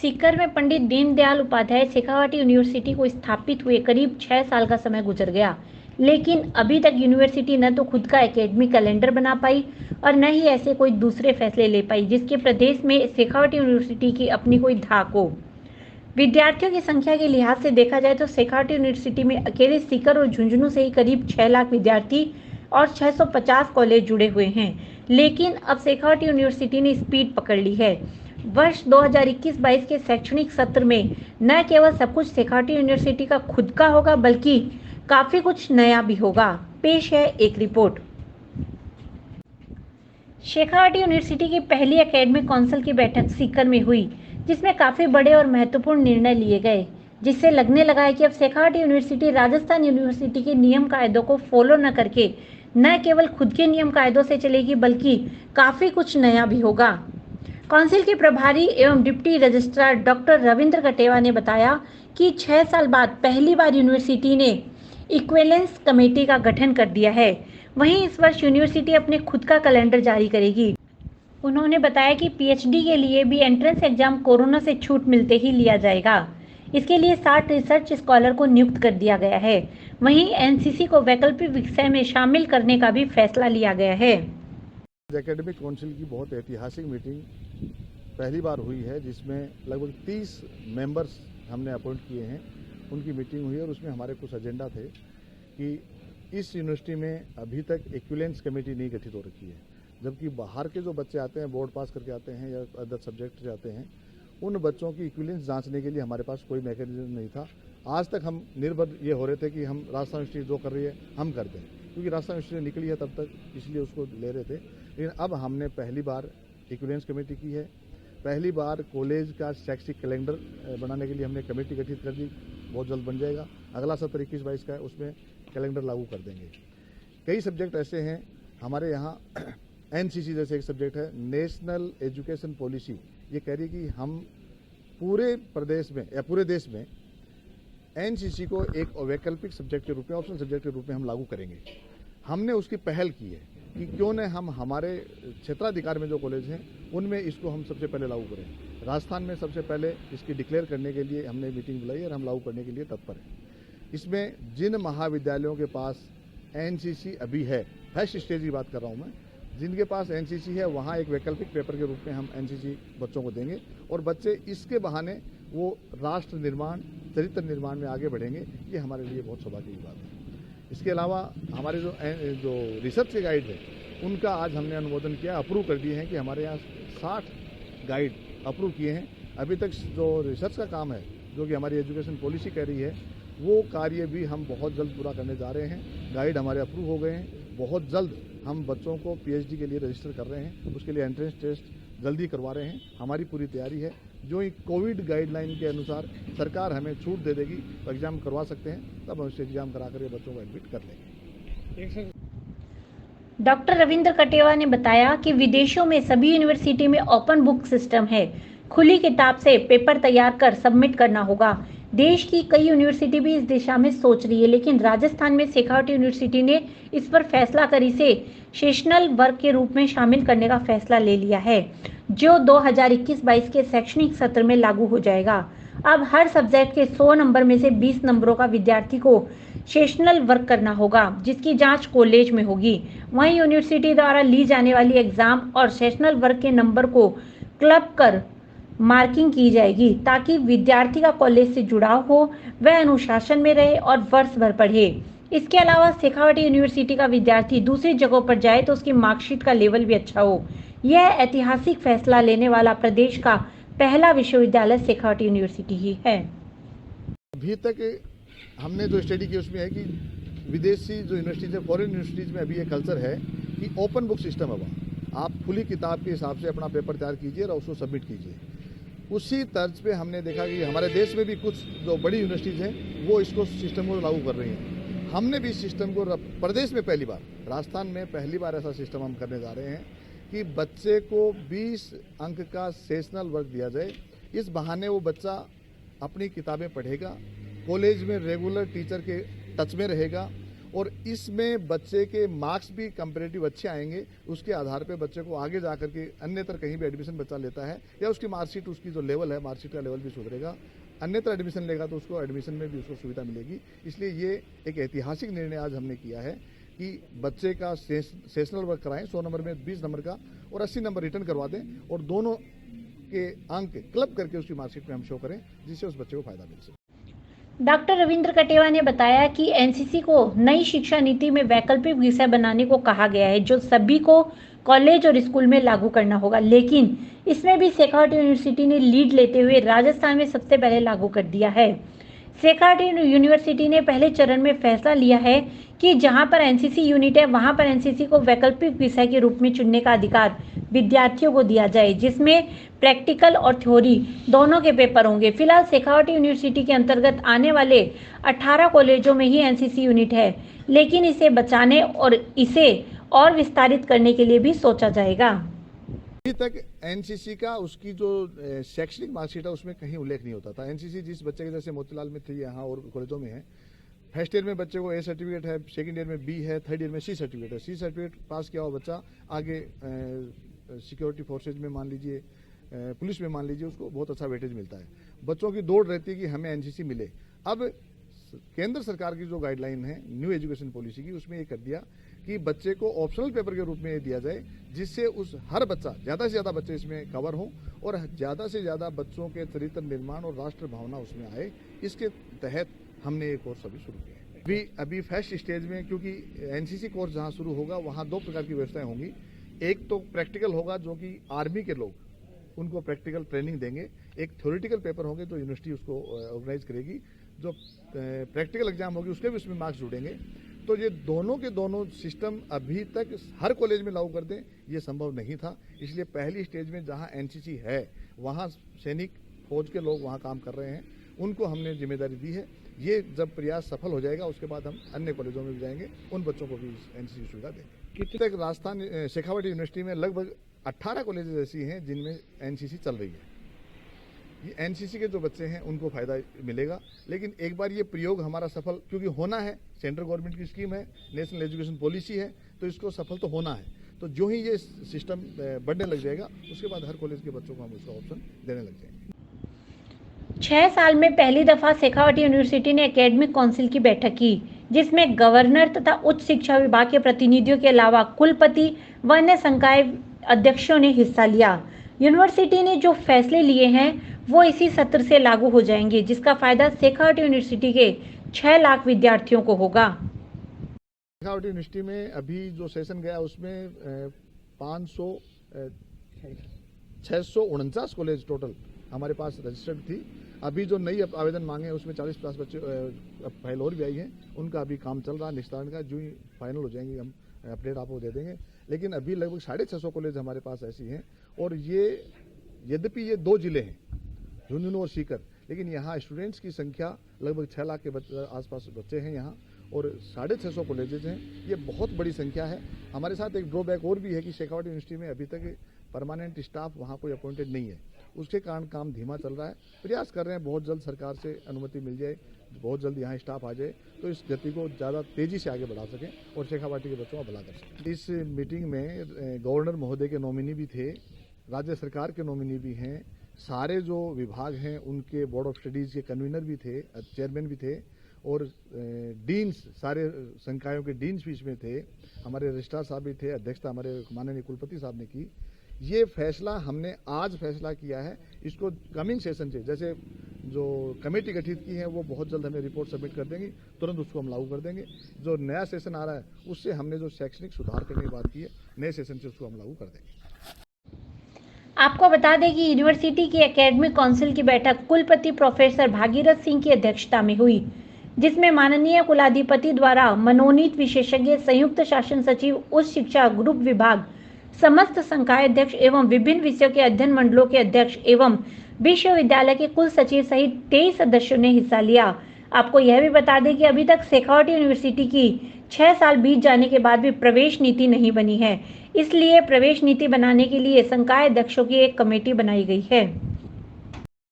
सीकर में पंडित दीनदयाल उपाध्याय शेखावाटी यूनिवर्सिटी को स्थापित हुए करीब 6 साल का समय गुजर गया, लेकिन अभी तक यूनिवर्सिटी न तो खुद का एकेडमिक कैलेंडर बना पाई और न ही ऐसे कोई दूसरे फैसले ले पाई जिसके प्रदेश में शेखावाटी यूनिवर्सिटी की अपनी कोई धाक हो। विद्यार्थियों की संख्या के लिहाज से देखा जाए तो शेखावाटी यूनिवर्सिटी में अकेले सीकर और झुंझुनू से ही करीब 6 लाख विद्यार्थी और 650 कॉलेज जुड़े हुए हैं, लेकिन अब शेखावाटी यूनिवर्सिटी ने स्पीड पकड़ ली है। वर्ष 2021-22 के शैक्षणिक सत्र में न केवल सब कुछ शेखावाटी यूनिवर्सिटी का खुद का होगा बल्कि काफी कुछ नया भी होगा। पेश है एक रिपोर्ट। शेखावाटी यूनिवर्सिटी की पहली एकेडमिक काउंसिल की बैठक सीकर में हुई, जिसमें काफी बड़े और महत्वपूर्ण निर्णय लिए गए, जिससे लगने लगा है कि अब शेखावाटी यूनिवर्सिटी राजस्थान यूनिवर्सिटी के नियम कायदों को फॉलो न करके न केवल खुद के नियम कायदों से चलेगी बल्कि काफी कुछ नया भी होगा। काउंसिल के प्रभारी एवं deputy registrar doctor Ravindra Kateva ने बताया कि 6 साल बाद पहली बार यूनिवर्सिटी ने इक्विवेलेंस कमेटी का गठन कर दिया है। वहीं इस वर्ष यूनिवर्सिटी अपने खुद का कैलेंडर जारी करेगी। उन्होंने बताया कि पीएचडी के लिए भी एंट्रेंस एग्जाम कोरोना से छूट मिलते ही लिया जाएगा। इसके लिए 60 रिसर्च स्कॉलर को नियुक्त कर दिया गया है। वहीं एनसीसी को वैकल्पिक विषय में शामिल करने का भी फैसला लिया गया है। एकेडमिक काउंसिल की बहुत ऐतिहासिक मीटिंग पहली बार हुई है, जिसमें लगभग 30 मेंबर्स हमने अपॉइंट किए हैं। उनकी मीटिंग हुई और उसमें हमारे कुछ एजेंडा थे कि इस यूनिवर्सिटी में अभी तक इक्विवेलेंस कमेटी नहीं गठित हो रखी है, जबकि बाहर के जो बच्चे आते हैं, बोर्ड पास करके आते हैं या अदर सब्जेक्ट से आते हैं, उन बच्चों की इक्विवेलेंस जांचने के लिए हमारे पास कोई मैकेनिज्म नहीं था। आज तक हम निर्भर ये हो रहे थे कि हम राजस्थान यूनिवर्सिटी जो कर रही है हम कर दें, क्योंकि राजस्थान यूनिवर्सिटी निकली है तब तक, इसलिए उसको ले रहे थे। लेकिन अब हमने पहली बार इक्विवेलेंस कमेटी की है। पहली बार कॉलेज का शैक्षिक कैलेंडर बनाने के लिए हमने कमेटी गठित कर दी, बहुत जल्द बन जाएगा। अगला सत्र 21-22 का है, उसमें कैलेंडर लागू कर देंगे। कई सब्जेक्ट ऐसे हैं हमारे यहाँ, एनसीसी जैसे एक सब्जेक्ट है, नेशनल एजुकेशन पॉलिसी, ये कह रही है कि हम पूरे प्रदेश में या पूरे देश में एनसीसी को एक वैकल्पिक सब्जेक्ट के रूप में, ऑप्शनल सब्जेक्ट के रूप में हम लागू करेंगे। हमने उसकी पहल की है कि क्यों न हम हमारे क्षेत्राधिकार में जो कॉलेज हैं उनमें इसको हम सबसे पहले लागू करें। राजस्थान में सबसे पहले इसकी डिक्लेयर करने के लिए हमने मीटिंग बुलाई और हम लागू करने के लिए तत्पर हैं। इसमें जिन महाविद्यालयों के पास एनसीसी अभी है, फर्स्ट स्टेज की बात कर रहा हूँ मैं, जिनके पास एनसीसी है वहाँ एक वैकल्पिक पेपर के रूप में हम एनसीसी बच्चों को देंगे और बच्चे इसके बहाने वो राष्ट्र निर्माण, चरित्र निर्माण में आगे बढ़ेंगे। ये हमारे लिए बहुत सौभाग्य की बात है। इसके अलावा हमारे जो रिसर्च के गाइड है उनका आज हमने अनुमोदन किया, अप्रूव कर दिए हैं कि हमारे यहाँ 60 गाइड अप्रूव किए हैं। अभी तक जो रिसर्च का काम है, जो कि हमारी एजुकेशन पॉलिसी कह रही है, वो कार्य भी हम बहुत जल्द पूरा करने जा रहे हैं। गाइड हमारे अप्रूव हो गए हैं। बहुत जल्द हम बच्चों को पीएचडी के लिए रजिस्टर कर रहे हैं, उसके लिए एंट्रेंस टेस्ट जल्दी करवा रहे हैं। हमारी पूरी तैयारी है। जो ही कोविड गाइडलाइन के अनुसार सरकार हमें छूट दे देगी तो एग्जाम करवा सकते हैं, तब हम इसे एग्जाम करा कर बच्चों को एडमिट कर लेंगे। डॉक्टर रविंद्र कटेवा ने बताया कि विदेशों में सभी यूनिवर्सिटी में ओपन बुक सिस्टम है। खुली किताब से पेपर तैयार कर सबमिट करना होगा। देश की कई यूनिवर्सिटी भी इस दिशा में सोच रही है, लेकिन राजस्थान में शेखावाटी यूनिवर्सिटी ने इस पर फैसला कर इसे सेशनल वर्ग के रूप में शामिल करने का फैसला ले लिया है, जो 2021-22 के शैक्षणिक सत्र में लागू हो जाएगा। अब हर सब्जेक्ट के 100 नंबर में से 20 नंबरों का विद्यार्थी को सेशनल वर्क करना होगा, जिसकी जांच कॉलेज में होगी। वहीं यूनिवर्सिटी द्वारा ली जाने वाली एग्जाम और सेशनल वर्क के नंबर को क्लब कर मार्किंग की जाएगी, ताकि विद्यार्थी का कॉलेज से जुड़ाव हो, वह अनुशासन में रहे और वर्ष भर पढ़े। इसके अलावा शेखावाटी यूनिवर्सिटी का विद्यार्थी दूसरी जगहों पर जाए तो उसकी मार्कशीट का लेवल भी अच्छा हो। यह ऐतिहासिक फैसला लेने वाला प्रदेश का पहला विश्वविद्यालय शेखावाटी यूनिवर्सिटी ही है। अभी तक हमने जो स्टडी की उसमें है कि विदेशी जो यूनिवर्सिटीज है, फॉरेन यूनिवर्सिटीज में अभी ये कल्चर है कि ओपन बुक सिस्टम है। आप खुली किताब के हिसाब से अपना पेपर तैयार कीजिए और उसको सबमिट कीजिए। उसी तर्ज पे हमने देखा कि हमारे देश में भी कुछ जो बड़ी यूनिवर्सिटीज़ हैं वो इसको सिस्टम को लागू कर रही हैं। हमने भी इस सिस्टम को प्रदेश में पहली बार, राजस्थान में पहली बार ऐसा सिस्टम हम करने जा रहे हैं कि बच्चे को 20 अंक का सेशनल वर्क दिया जाए। इस बहाने वो बच्चा अपनी किताबें पढ़ेगा, कॉलेज में रेगुलर टीचर के टच में रहेगा और इसमें बच्चे के मार्क्स भी कंपेरेटिव अच्छे आएंगे। उसके आधार पे बच्चे को आगे जा करके अन्यत्र कहीं भी एडमिशन बच्चा लेता है या उसकी मार्कशीट, उसकी जो लेवल है मार्कशीट का लेवल भी सुधरेगा। अन्यत्र एडमिशन लेगा तो उसको एडमिशन में भी उसको सुविधा मिलेगी। इसलिए ये एक ऐतिहासिक निर्णय आज हमने किया है कि बच्चे का सेशनल वर्क कराएं 100 नंबर में 20 नंबर का और 80 नंबर रिटर्न करवा दें और दोनों के अंक क्लब करके उसकी मार्कशीट में हम शो करें, जिससे उस बच्चे को फायदा मिल सके। डॉक्टर रविंद्र कटेवा ने बताया कि एनसीसी को नई शिक्षा नीति में वैकल्पिक विषय बनाने को कहा गया है, जो सभी को कॉलेज और स्कूल में लागू करना होगा, लेकिन इसमें भी शेखावटी यूनिवर्सिटी ने लीड लेते हुए राजस्थान में सबसे पहले लागू कर दिया है। शेखावटी यूनिवर्सिटी ने पहले चरण में फैसला लिया है कि जहां पर एनसीसी यूनिट है वहां पर एनसीसी को वैकल्पिक विषय के रूप में चुनने का अधिकार विद्यार्थियों को दिया जाए, जिसमें प्रैक्टिकल और थ्योरी दोनों के पेपर होंगे। फिलहाल शेखावटी यूनिवर्सिटी के अंतर्गत आने वाले 18 कॉलेजों में ही एनसीसी यूनिट है, लेकिन इसे बचाने और इसे और विस्तारित करने के लिए भी सोचा जाएगा। अभी तक एनसीसी का उसकी जो शैक्षणिक मार्कशीट है उसमें कहीं उल्लेख नहीं होता था। एनसीसी जिस बच्चे के जैसे मोतीलाल में थी, यहाँ और कॉलेजों में है, फर्स्ट ईयर में बच्चे को ए सर्टिफिकेट है, सेकंड ईयर में बी है, थर्ड ईयर में सी सर्टिफिकेट है। सी सर्टिफिकेट पास किया हुआ बच्चा आगे सिक्योरिटी फोर्सेज में मान लीजिए, पुलिस में मान लीजिए, उसको बहुत अच्छा वेटेज मिलता है। बच्चों की दौड़ रहती है कि हमें एनसीसी मिले। अब केंद्र सरकार की जो गाइडलाइन है न्यू एजुकेशन पॉलिसी की, उसमें ये कर दिया कि बच्चे को ऑप्शनल पेपर के रूप में दिया जाए, जिससे उस हर बच्चा, ज़्यादा से ज़्यादा बच्चे इसमें कवर हों और ज़्यादा से ज़्यादा बच्चों के चरित्र निर्माण और राष्ट्र भावना उसमें आए। इसके तहत हमने ये कोर्स अभी शुरू किया है। अभी फर्स्ट स्टेज में, क्योंकि एनसीसी कोर्स जहाँ शुरू होगा वहाँ 2 प्रकार की व्यवस्थाएं होंगी। एक तो प्रैक्टिकल होगा, जो कि आर्मी के लोग उनको प्रैक्टिकल ट्रेनिंग देंगे। एक थ्योरेटिकल पेपर होंगे जो यूनिवर्सिटी उसको ऑर्गेनाइज करेगी। जो प्रैक्टिकल एग्जाम होगी उसके भी उसमें मार्क्स जुड़ेंगे। तो ये दोनों के दोनों सिस्टम अभी तक हर कॉलेज में लागू कर दें, ये संभव नहीं था। इसलिए पहली स्टेज में जहां एनसीसी है वहां सैनिक फौज के लोग वहां काम कर रहे हैं, उनको हमने जिम्मेदारी दी है। ये जब प्रयास सफल हो जाएगा उसके बाद हम अन्य कॉलेजों में भी जाएंगे, उन बच्चों को भी एनसीसी सुविधा देंगे। कितने तक राजस्थान शेखावटी यूनिवर्सिटी में लगभग 18 कॉलेजेस ऐसी हैं जिनमें एनसीसी चल रही है। ये एनसीसी के जो बच्चे हैं उनको फायदा मिलेगा, लेकिन एक बार ये प्रयोग हमारा सफल, क्योंकि होना है, सेंट्रल गवर्नमेंट की स्कीम है, नेशनल एजुकेशन पॉलिसी है, तो इसको सफल तो होना है। तो जो ही ये सिस्टम बढ़ने लग जाएगा उसके बाद हर कॉलेज के बच्चों को हम उसका ऑप्शन देने लग जाएंगे। 6 साल में पहली दफा शेखावटी यूनिवर्सिटी ने एकेडमिक काउंसिल की बैठक की, जिसमें गवर्नर तथा उच्च शिक्षा विभाग के प्रतिनिधियों के अलावा कुलपति व अन्य संकाय अध्यक्षों ने हिस्सा लिया। यूनिवर्सिटी ने जो फैसले लिए हैं वो इसी सत्र से लागू हो जाएंगे, जिसका फायदा शेखावटी यूनिवर्सिटी के 6 लाख विद्यार्थियों को होगा। शेखावटी यूनिवर्सिटी में अभी जो सेशन गया उसमें 649 कॉलेज टोटल हमारे पास रजिस्टर्ड थी। अभी जो नई आवेदन मांगे हैं उसमें 40-50 बच्चे फाइल और भी आई हैं, उनका अभी काम चल रहा है निस्तारण का। जो ही फाइनल हो जाएंगे हम अपडेट आपको दे देंगे। लेकिन अभी लगभग 650 कॉलेज हमारे पास ऐसी हैं, और ये यद्यपि ये 2 जिले हैं, झुंझुनू और सीकर, लेकिन यहाँ स्टूडेंट्स की संख्या लगभग 6 लाख के आसपास बच्चे हैं यहाँ, और 650 कॉलेजेज हैं। ये बहुत बड़ी संख्या है। हमारे साथ एक ड्रॉबैक और भी है कि शेखावटी यूनिवर्सिटी में अभी तक परमानेंट स्टाफ वहाँ कोई अपॉइंटेड नहीं है, उसके कारण काम धीमा चल रहा है। प्रयास कर रहे हैं बहुत जल्द सरकार से अनुमति मिल जाए, बहुत जल्द यहाँ स्टाफ आ जाए तो इस गति को ज़्यादा तेज़ी से आगे बढ़ा सकें और शेखावटी के बच्चों का भला कर सकें। इस मीटिंग में गवर्नर महोदय के नॉमिनी भी थे, राज्य सरकार के नॉमिनी भी हैं, सारे जो विभाग हैं उनके बोर्ड ऑफ स्टडीज़ के कन्वीनर भी थे, चेयरमैन भी थे, और डीन्स, सारे संकायों के डीन्स भी इसमें थे, हमारे रजिस्ट्रार साहब भी थे, अध्यक्षता हमारे माननीय कुलपति साहब ने की। ये फैसला हमने आज फैसला किया है, इसको कमिंग सेशन से, जैसे जो कमेटी गठित की है वो बहुत जल्द हमें रिपोर्ट सबमिट कर देंगी, तुरंत उसको हम लागू कर देंगे। जो नया सेशन आ रहा है उससे हमने जो शैक्षणिक सुधार करने की बात की है, नए सेशन से उसको हम लागू कर देंगे। आपको बता दें कि यूनिवर्सिटी की एकेडमिक काउंसिल की बैठक कुलपति प्रोफेसर भागीरथ सिंह की अध्यक्षता में हुई, जिसमें माननीय कुलाधिपति द्वारा मनोनीत विशेषज्ञ, संयुक्त शासन सचिव, उच्च शिक्षा ग्रुप विभाग, समस्त संकाय अध्यक्ष एवं विभिन्न विषयों के अध्ययन मंडलों के अध्यक्ष एवं विश्वविद्यालय के कुल सचिव सहित 23 सदस्यों ने हिस्सा लिया। आपको यह भी बता दें कि अभी तक शेखावटी यूनिवर्सिटी की 6 साल बीत जाने के बाद भी प्रवेश नीति नहीं बनी है, इसलिए प्रवेश नीति बनाने के लिए संकाय अध्यक्षों की एक कमेटी बनाई गई है।